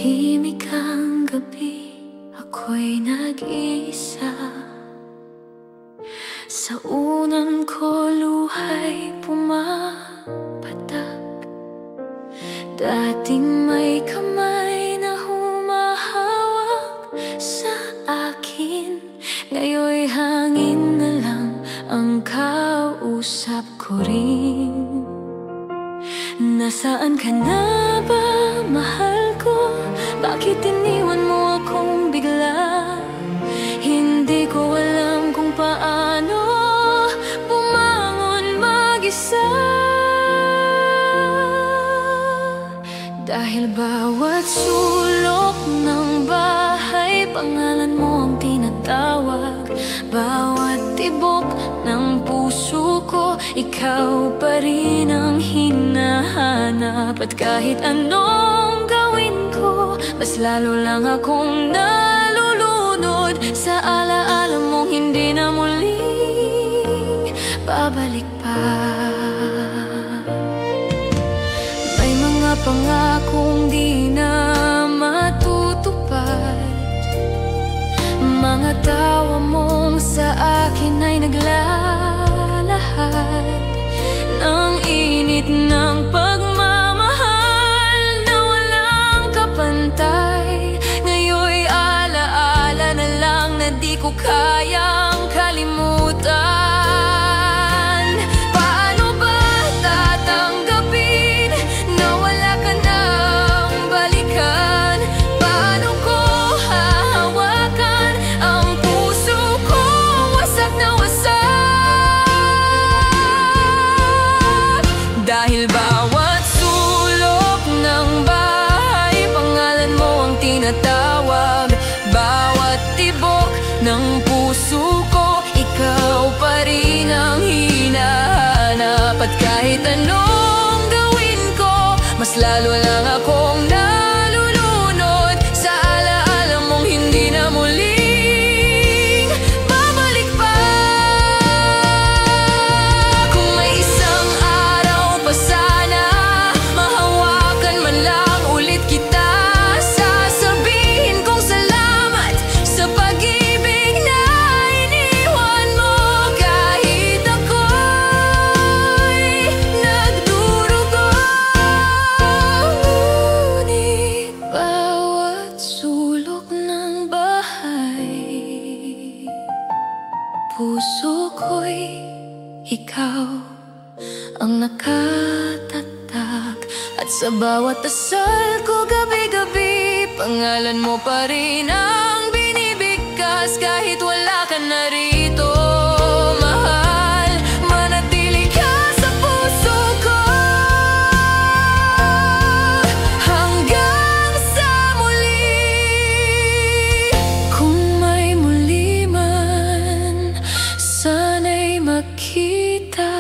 Tahimik ang gabi, ako'y nag-iisa. Sa unan ko luha'y pumapatak. Dating may kamay na humahawak sa akin, ngayon'y hangin na lang ang kausap ko rin. Nasaan ka na ba, mahal ko? Bakit iniwan mo akong bigla? Hindi ko alam kung paano bumangon mag-isa. Dahil bawat sulok ng bahay, pangalan mo ang tinatawag. Bawat tibok ng puso ko, ikaw pa rin ang hinahanap. At kahit anong gawin ko, mas lalo lang akong nalulunod sa alaala mong hindi na muling babalik pa. May mga pangakong di na matutupad. Mga tawa mong sa akin ay naglalahad ng init ng pagmamahal na walang kapantay. Ngayon'y alaala na lang na di ko kayang kalimutan. Paano ba tatanggapin na wala ka nang balikan? Paano ko hahawakan ang puso ko wasak na wasak? Dahil bawat sulok ng bahay, pangalan mo ang tinatawag. Bawat tibok ng puso ko, ikaw pa rin ang hinahanap. At kahit anong gawin ko, mas lalo lang akong nalulunod sa alaala mong hindi na muling babalik pa. Kung may isang araw pa sana, mahawakan man lang ulit kita, sasabihin kong salamat sa pag-ibig na iniwan mo. Kahit ako'y nagdurugo, ngunit bawat sulok ng bahay, puso ko'y ikaw ang nakatatak. At sa bawat dasal ko gabi-gabi, pangalan mo pa rin ang binibigkas. Kahit wala ka na rito, mahal, manatili ka sa puso ko hanggang sa muli. Kung may muli man, sana'y makita